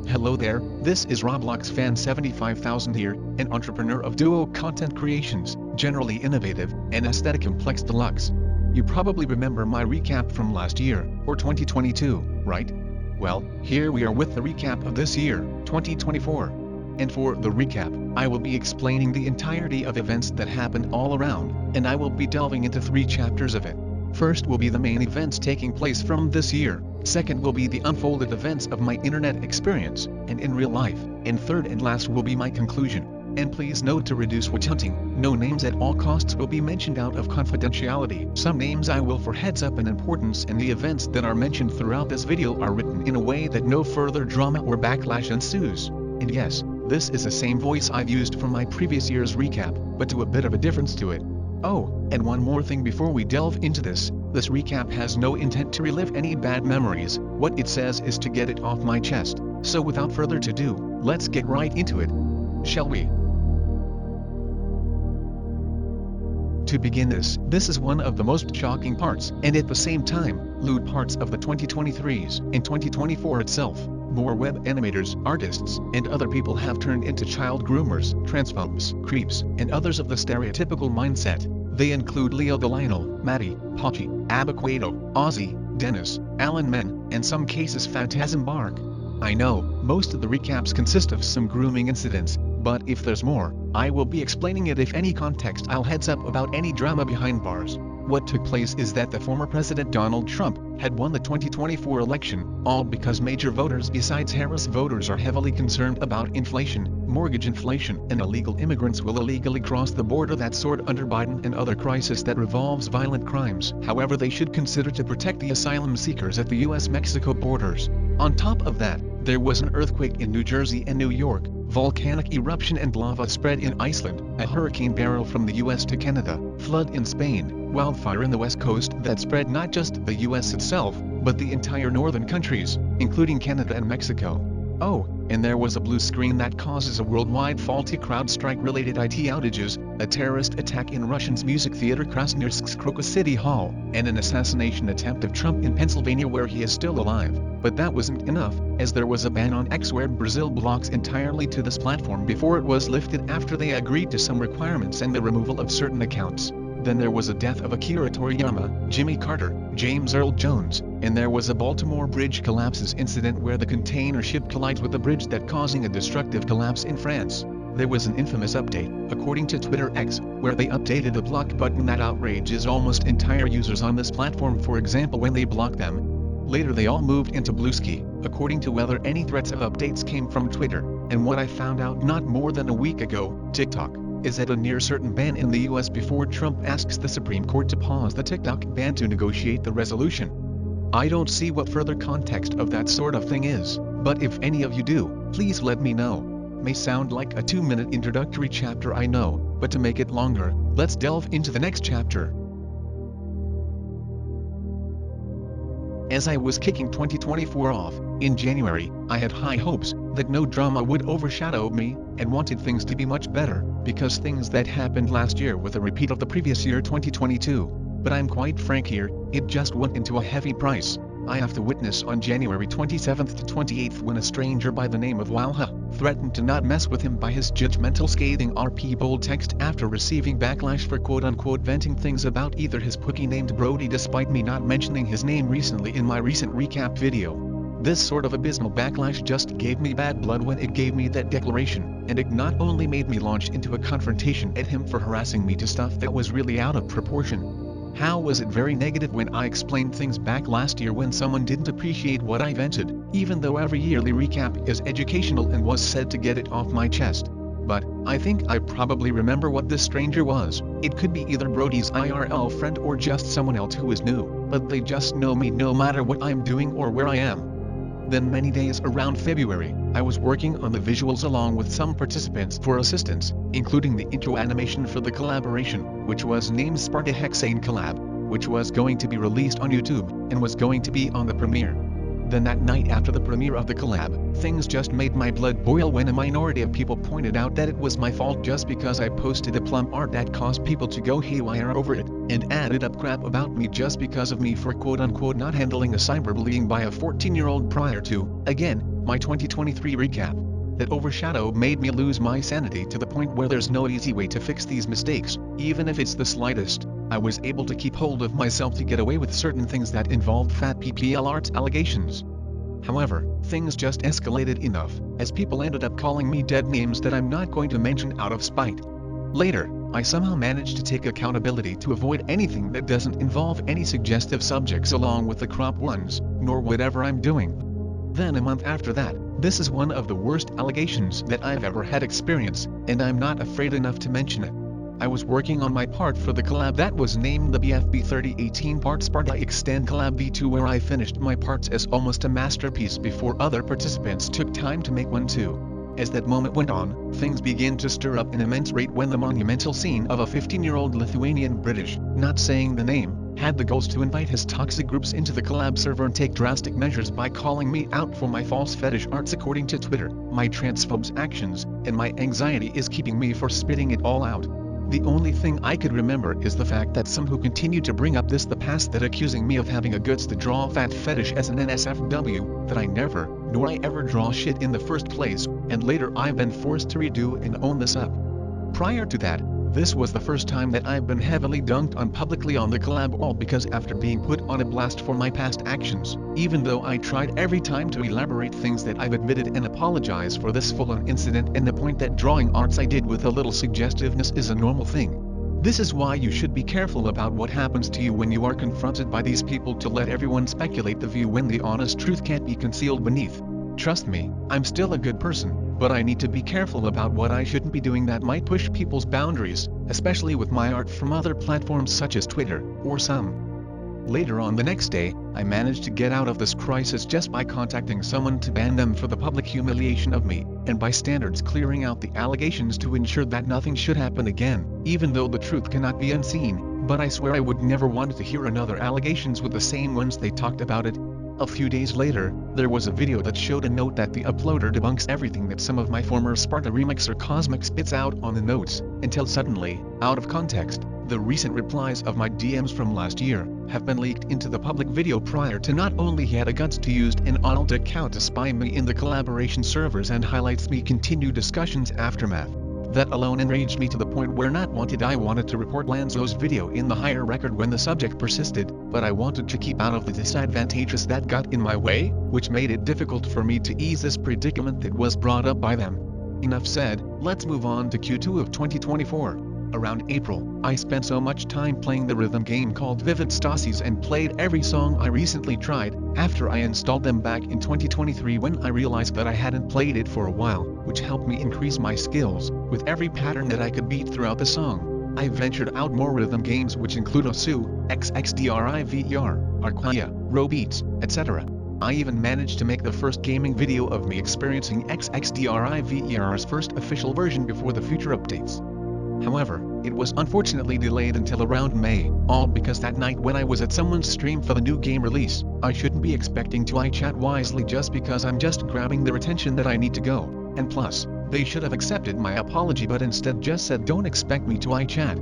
Hello there, this is Roblox Fan 75000 here, an entrepreneur of duo content creations, generally innovative, and aesthetic complex deluxe. You probably remember my recap from last year, or 2022, right? Well, here we are with the recap of this year, 2024. And for the recap, I will be explaining the entirety of events that happened all around, and I will be delving into 3 chapters of it. First will be the main events taking place from this year, second will be the unfolded events of my internet experience, and in real life, and third and last will be my conclusion. And please note, to reduce witch hunting, no names at all costs will be mentioned out of confidentiality. Some names I will for heads up and importance, and the events that are mentioned throughout this video are written in a way that no further drama or backlash ensues. And yes, this is the same voice I've used from my previous year's recap, but to a bit of a difference to it. Oh, and one more thing before we delve into this recap has no intent to relive any bad memories. What it says is to get it off my chest. So without further ado, let's get right into it. Shall we? To begin this is one of the most shocking parts, and at the same time, lewd parts of the 2023s and 2024 itself. More web animators, artists, and other people have turned into child groomers, transphobes, creeps, and others of the stereotypical mindset. They include Leo the Lionel, Maddie, Pachi, Abaquado, Ozzy, Dennis, Alan Men, and some cases Phantasm Bark. I know, most of the recaps consist of some grooming incidents, but if there's more, I will be explaining it. If any context, I'll heads up about any drama behind bars. What took place is that the former President Donald Trump had won the 2024 election, all because major voters besides Harris voters are heavily concerned about inflation, mortgage inflation, and illegal immigrants will illegally cross the border that soared under Biden, and other crisis that revolves violent crimes. However, they should consider to protect the asylum seekers at the US-Mexico borders. On top of that, there was an earthquake in New Jersey and New York, volcanic eruption and lava spread in Iceland, a hurricane barrel from the US to Canada, flood in Spain, wildfire in the West Coast that spread not just the US itself, but the entire northern countries, including Canada and Mexico. Oh, and there was a blue screen that causes a worldwide faulty CrowdStrike-related IT outages, a terrorist attack in Russian's music theater Krasnoyarsk's Crocus City Hall, and an assassination attempt of Trump in Pennsylvania where he is still alive. But that wasn't enough, as there was a ban on X where Brazil blocks entirely to this platform before it was lifted after they agreed to some requirements and the removal of certain accounts. Then there was a death of Akira Toriyama, Jimmy Carter, James Earl Jones, and there was a Baltimore bridge collapses incident where the container ship collides with the bridge that causing a destructive collapse in France. There was an infamous update, according to Twitter X, where they updated a block button that outrages almost entire users on this platform, for example when they block them. Later they all moved into Bluesky, according to whether any threats of updates came from Twitter, and what I found out not more than a week ago, TikTok is at a near certain ban in the US before Trump asks the Supreme Court to pause the TikTok ban to negotiate the resolution. I don't see what further context of that sort of thing is, but if any of you do, please let me know. May sound like a 2-minute introductory chapter, I know, but to make it longer, let's delve into the next chapter. As I was kicking 2024 off, in January, I had high hopes that no drama would overshadow me, and wanted things to be much better, because things that happened last year were a repeat of the previous year 2022. But I'm quite frank here, it just went into a heavy price. I have to witness on January 27th to 28th when a stranger by the name of Walha threatened to not mess with him by his judgmental scathing RP bold text after receiving backlash for quote-unquote venting things about either his pookie named Brody despite me not mentioning his name recently in my recent recap video. This sort of abysmal backlash just gave me bad blood when it gave me that declaration, and it not only made me launch into a confrontation at him for harassing me to stuff that was really out of proportion. How was it very negative when I explained things back last year when someone didn't appreciate what I vented, even though every yearly recap is educational and was said to get it off my chest. But I think I probably remember what this stranger was. It could be either Brody's IRL friend or just someone else who is new, but they just know me no matter what I'm doing or where I am. Then many days around February, I was working on the visuals along with some participants for assistance, including the intro animation for the collaboration, which was named Sparta Hexane Collab, which was going to be released on YouTube, and was going to be on the premiere. Then that night after the premiere of the collab, things just made my blood boil when a minority of people pointed out that it was my fault just because I posted a plum art that caused people to go haywire over it, and added up crap about me just because of me for quote-unquote not handling a cyberbullying by a 14-year-old prior to, again, my 2023 recap. That overshadow made me lose my sanity to the point where there's no easy way to fix these mistakes, even if it's the slightest. I was able to keep hold of myself to get away with certain things that involved fat PPL arts allegations. However, things just escalated enough, as people ended up calling me dead names that I'm not going to mention out of spite. Later, I somehow managed to take accountability to avoid anything that doesn't involve any suggestive subjects along with the crop ones, nor whatever I'm doing. Then a month after that, this is one of the worst allegations that I've ever had experience, and I'm not afraid enough to mention it. I was working on my part for the collab that was named the BFB 3018 Part Sparta Extend Collab V2, where I finished my parts as almost a masterpiece before other participants took time to make one too. As that moment went on, things began to stir up an immense rate when the monumental scene of a 15-year-old Lithuanian British, not saying the name, had the goals to invite his toxic groups into the collab server and take drastic measures by calling me out for my false fetish arts according to Twitter. My transphobes actions, and my anxiety is keeping me from spitting it all out. The only thing I could remember is the fact that some who continued to bring up the past that accusing me of having a goods to draw fat fetish as an NSFW, that I never, nor I ever draw shit in the first place, and later I've been forced to redo and own this up. Prior to that, this was the first time that I've been heavily dunked on publicly on the collab, all because after being put on a blast for my past actions, even though I tried every time to elaborate things that I've admitted and apologize for this full-on incident and the point that drawing arts I did with a little suggestiveness is a normal thing. This is why you should be careful about what happens to you when you are confronted by these people to let everyone speculate the view when the honest truth can't be concealed beneath. Trust me, I'm still a good person, but I need to be careful about what I shouldn't be doing that might push people's boundaries, especially with my art from other platforms such as Twitter, or some. Later on the next day, I managed to get out of this crisis just by contacting someone to ban them for the public humiliation of me, and by standards clearing out the allegations to ensure that nothing should happen again, even though the truth cannot be unseen, but I swear I would never want to hear another allegations with the same ones they talked about it. A few days later, there was a video that showed a note that the uploader debunks everything that some of my former Sparta remixer Cosmic spits out on the notes, until suddenly, out of context, the recent replies of my DMs from last year have been leaked into the public video prior to. Not only he had a guts to use an alt account to spy me in the collaboration servers and highlights me continue discussions aftermath. That alone enraged me to the point where not wanted I wanted to report Lanzo's video in the higher record when the subject persisted, but I wanted to keep out of the disadvantages that got in my way, which made it difficult for me to ease this predicament that was brought up by them. Enough said, let's move on to Q2 of 2024. Around April, I spent so much time playing the rhythm game called Vivid Stasis and played every song I recently tried, after I installed them back in 2023 when I realized that I hadn't played it for a while, which helped me increase my skills. With every pattern that I could beat throughout the song, I ventured out more rhythm games which include ensue, XXDRIVER, Arquia, Robeats, etc. I even managed to make the first gaming video of me experiencing XXDRIVER's first official version before the future updates. However, it was unfortunately delayed until around May, all because that night when I was at someone's stream for the new game release, I shouldn't be expecting to chat wisely just because I'm just grabbing their attention that I need to go, and plus, they should have accepted my apology but instead just said don't expect me to chat.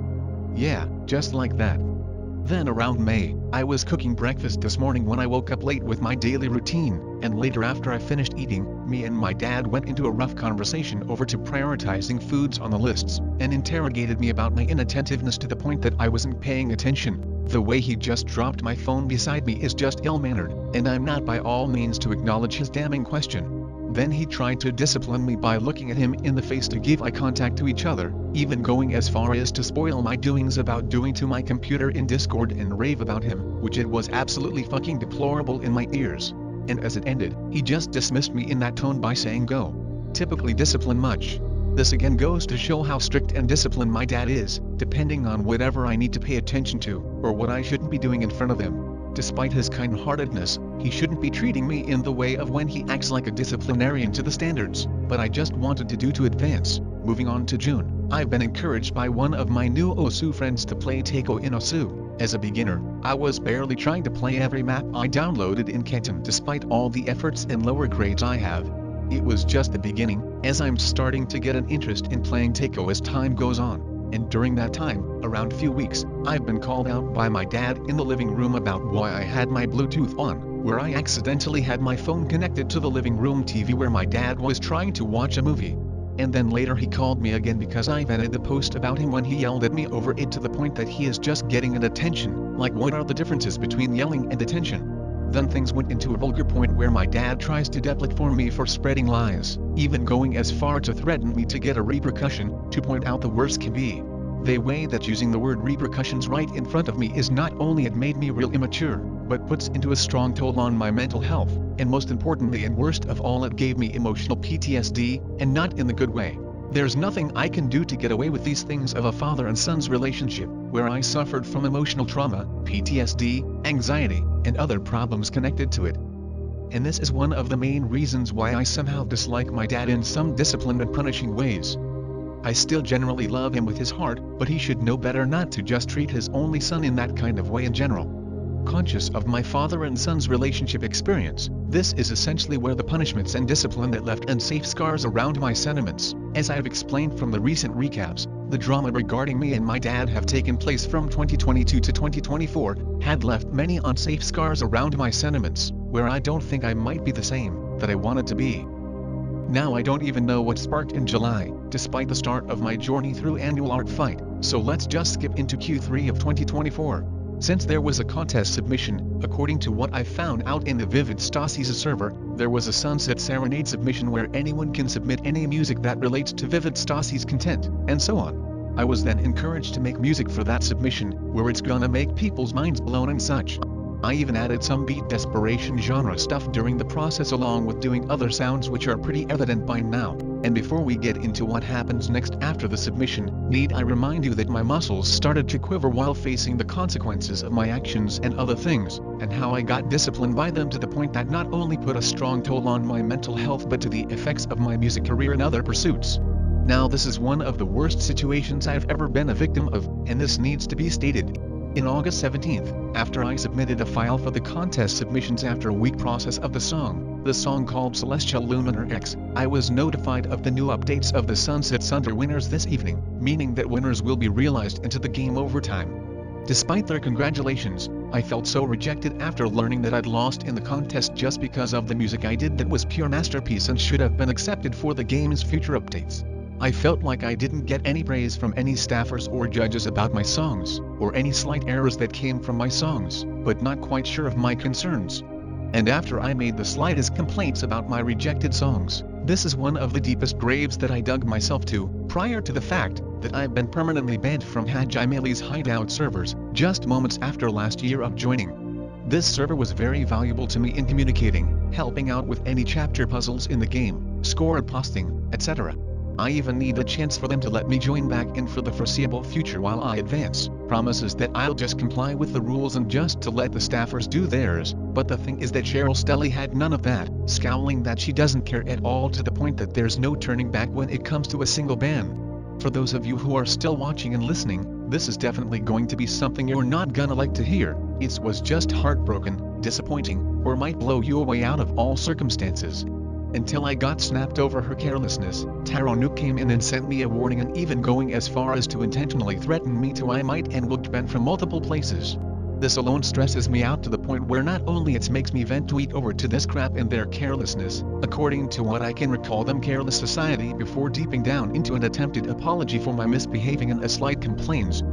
Yeah, just like that. Then around May, I was cooking breakfast this morning when I woke up late with my daily routine, and later after I finished eating, me and my dad went into a rough conversation over to prioritizing foods on the lists, and interrogated me about my inattentiveness to the point that I wasn't paying attention. The way he just dropped my phone beside me is just ill-mannered, and I'm not by all means to acknowledge his damning question. Then he tried to discipline me by looking at him in the face to give eye contact to each other, even going as far as to spoil my doings about doing to my computer in Discord and rave about him, which it was absolutely fucking deplorable in my ears. And as it ended, he just dismissed me in that tone by saying go. Typically discipline much. This again goes to show how strict and disciplined my dad is, depending on whatever I need to pay attention to, or what I shouldn't be doing in front of him. Despite his kind-heartedness, he shouldn't be treating me in the way of when he acts like a disciplinarian to the standards, but I just wanted to do to advance. Moving on to June, I've been encouraged by one of my new ensue friends to play taiko in ensue. As a beginner, I was barely trying to play every map I downloaded in Canton despite all the efforts and lower grades I have. It was just the beginning, as I'm starting to get an interest in playing taiko as time goes on. And during that time, around few weeks, I've been called out by my dad in the living room about why I had my Bluetooth on, where I accidentally had my phone connected to the living room TV where my dad was trying to watch a movie. And then later he called me again because I vented the post about him when he yelled at me over it to the point that he is just getting an attention. Like, what are the differences between yelling and attention? Then things went into a vulgar point where my dad tries to deplatform me for spreading lies, even going as far to threaten me to get a repercussion, to point out the worst can be. They weigh that using the word repercussions right in front of me is not only it made me real immature, but puts into a strong toll on my mental health, and most importantly and worst of all, it gave me emotional PTSD, and not in the good way. There's nothing I can do to get away with these things of a father and son's relationship, where I suffered from emotional trauma, PTSD, anxiety, and other problems connected to it. And this is one of the main reasons why I somehow dislike my dad in some disciplined and punishing ways. I still generally love him with his heart, but he should know better not to just treat his only son in that kind of way in general. Conscious of my father and son's relationship experience, this is essentially where the punishments and discipline that left unsafe scars around my sentiments. As I have explained from the recent recaps, the drama regarding me and my dad have taken place from 2022 to 2024, had left many unsafe scars around my sentiments, where I don't think I might be the same that I wanted to be. Now I don't even know what sparked in July, despite the start of my journey through annual art fight, so let's just skip into Q3 of 2024. Since there was a contest submission, according to what I found out in the Vivid Stasis server, there was a Sunset Serenade submission where anyone can submit any music that relates to Vivid Stasis content, and so on. I was then encouraged to make music for that submission, where it's gonna make people's minds blown and such. I even added some beat desperation genre stuff during the process along with doing other sounds which are pretty evident by now. And before we get into what happens next after the submission, need I remind you that my muscles started to quiver while facing the consequences of my actions and other things, and how I got disciplined by them to the point that not only put a strong toll on my mental health but to the effects of my music career and other pursuits. Now this is one of the worst situations I've ever been a victim of, and this needs to be stated. In August 17th, after I submitted a file for the contest submissions after a week process of the song called Celestial Luminar X, I was notified of the new updates of the Sunset Sunder winners this evening, meaning that winners will be realized into the game over time. Despite their congratulations, I felt so rejected after learning that I'd lost in the contest just because of the music I did that was pure masterpiece and should have been accepted for the game's future updates. I felt like I didn't get any praise from any staffers or judges about my songs, or any slight errors that came from my songs, but not quite sure of my concerns. And after I made the slightest complaints about my rejected songs, this is one of the deepest graves that I dug myself to, prior to the fact that I've been permanently banned from Hajimele's hideout servers, just moments after last year of joining. This server was very valuable to me in communicating, helping out with any chapter puzzles in the game, score posting, etc. I even need a chance for them to let me join back in for the foreseeable future while I advance. Promises that I'll just comply with the rules and just to let the staffers do theirs, but the thing is that Cheryl Stelly had none of that, scowling that she doesn't care at all to the point that there's no turning back when it comes to a single ban. For those of you who are still watching and listening, this is definitely going to be something you're not gonna like to hear. It was just heartbroken, disappointing, or might blow you away out of all circumstances. Until I got snapped over her carelessness, Taro Nook came in and sent me a warning, and even going as far as to intentionally threaten me to I might and will ban from multiple places. This alone stresses me out to the point where not only it makes me vent tweet over to this crap and their carelessness, according to what I can recall them careless society before deeping down into an attempted apology for my misbehaving and a slight complaints.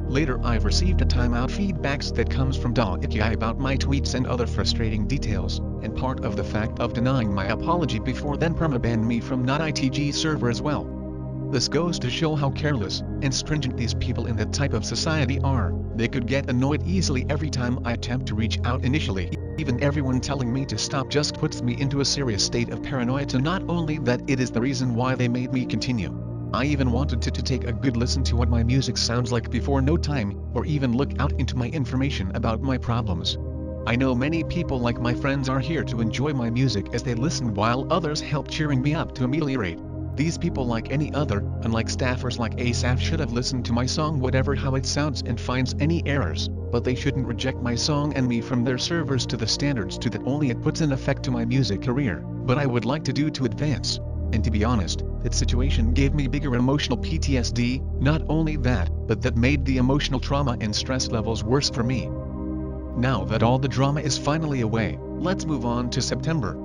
Later I've received a timeout feedbacks that comes from Daiki about my tweets and other frustrating details, and part of the fact of denying my apology before then permabanned me from not-ITG server as well. This goes to show how careless and stringent these people in that type of society are. They could get annoyed easily every time I attempt to reach out initially. Even everyone telling me to stop just puts me into a serious state of paranoia, to not only that it is the reason why they made me continue. I even wanted to take a good listen to what my music sounds like before no time, or even look out into my information about my problems. I know many people like my friends are here to enjoy my music as they listen while others help cheering me up to ameliorate. These people, like any other, unlike staffers like ASAF, should have listened to my song whatever how it sounds and finds any errors, but they shouldn't reject my song and me from their servers to the standards to that only it puts an effect to my music career, but I would like to do to advance. And to be honest, that situation gave me bigger emotional PTSD, not only that, but that made the emotional trauma and stress levels worse for me. Now that all the drama is finally away, let's move on to September.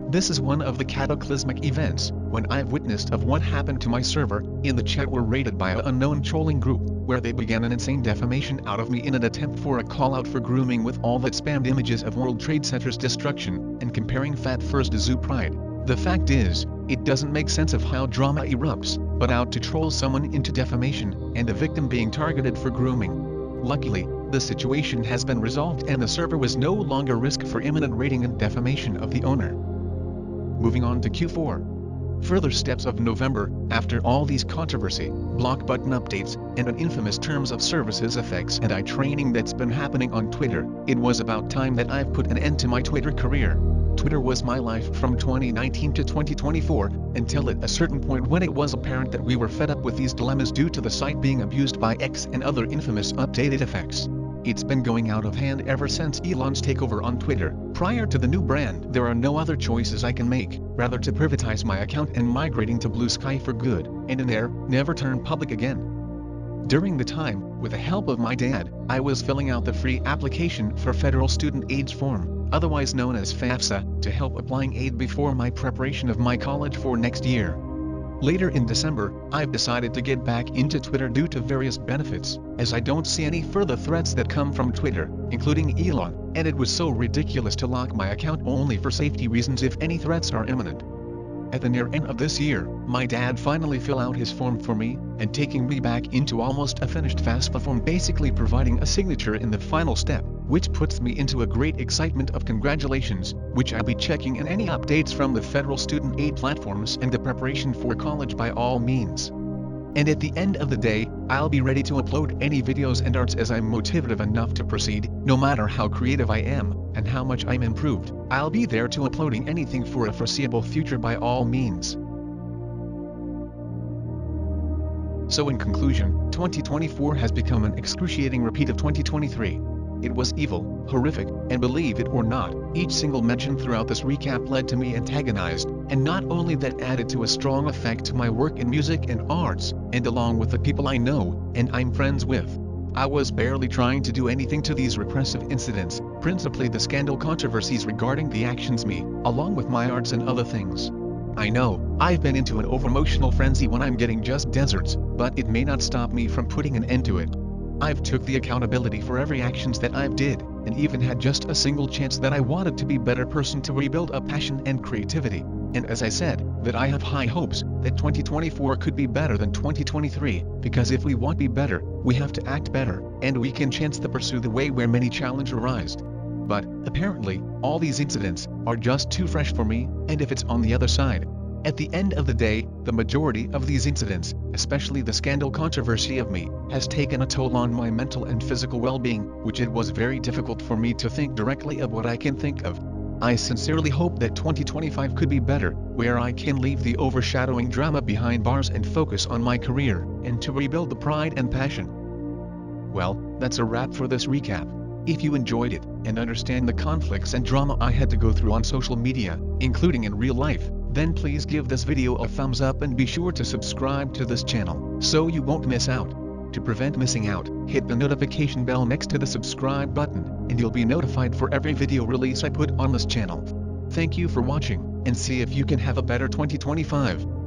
This is one of the cataclysmic events, when I've witnessed of what happened to my server. In the chat were raided by an unknown trolling group, where they began an insane defamation out of me in an attempt for a call out for grooming with all that spammed images of World Trade Center's destruction, and comparing Fat Furs to Zoo Pride. The fact is, it doesn't make sense of how drama erupts, but out to troll someone into defamation, and the victim being targeted for grooming. Luckily, the situation has been resolved and the server was no longer risk for imminent raiding and defamation of the owner. Moving on to Q4. Further steps of November. After all these controversy, block button updates, and an infamous terms of services effects and training that's been happening on Twitter, it was about time that I've put an end to my Twitter career. Twitter was my life from 2019 to 2024, until at a certain point when it was apparent that we were fed up with these dilemmas due to the site being abused by X and other infamous updated effects. It's been going out of hand ever since Elon's takeover on Twitter. Prior to the new brand, there are no other choices I can make, rather to privatize my account and migrating to Blue Sky for good, and in there, never turn public again. During the time, with the help of my dad, I was filling out the free application for Federal Student Aid form, otherwise known as FAFSA, to help applying aid before my preparation of my college for next year. Later in December, I've decided to get back into Twitter due to various benefits, as I don't see any further threats that come from Twitter, including Elon, and it was so ridiculous to lock my account only for safety reasons if any threats are imminent. At the near end of this year, my dad finally filled out his form for me, and taking me back into almost a finished FAFSA form, basically providing a signature in the final step, which puts me into a great excitement of congratulations, which I'll be checking in any updates from the federal student aid platforms and the preparation for college by all means. And at the end of the day, I'll be ready to upload any videos and arts as I'm motivated enough to proceed, no matter how creative I am, and how much I'm improved. I'll be there to uploading anything for a foreseeable future by all means. So in conclusion, 2024 has become an excruciating repeat of 2023. It was evil, horrific, and believe it or not, each single mention throughout this recap led to me antagonized, and not only that added to a strong effect to my work in music and arts, and along with the people I know, and I'm friends with. I was barely trying to do anything to these repressive incidents, principally the scandal controversies regarding the actions me, along with my arts and other things. I know, I've been into an over-emotional frenzy when I'm getting just deserts, but it may not stop me from putting an end to it. I've took the accountability for every actions that I've did, and even had just a single chance that I wanted to be better person to rebuild a passion and creativity. And as I said, that I have high hopes, that 2024 could be better than 2023, because if we want to be better, we have to act better, and we can chance to pursue the way where many challenges arise. But, apparently, all these incidents are just too fresh for me, and if it's on the other side. At the end of the day, the majority of these incidents, especially the scandal controversy of me, has taken a toll on my mental and physical well-being, which it was very difficult for me to think directly of what I can think of. I sincerely hope that 2025 could be better, where I can leave the overshadowing drama behind bars and focus on my career, and to rebuild the pride and passion. Well, that's a wrap for this recap. If you enjoyed it, and understand the conflicts and drama I had to go through on social media, including in real life, then please give this video a thumbs up and be sure to subscribe to this channel, so you won't miss out. To prevent missing out, hit the notification bell next to the subscribe button, and you'll be notified for every video release I put on this channel. Thank you for watching, and see if you can have a better 2025.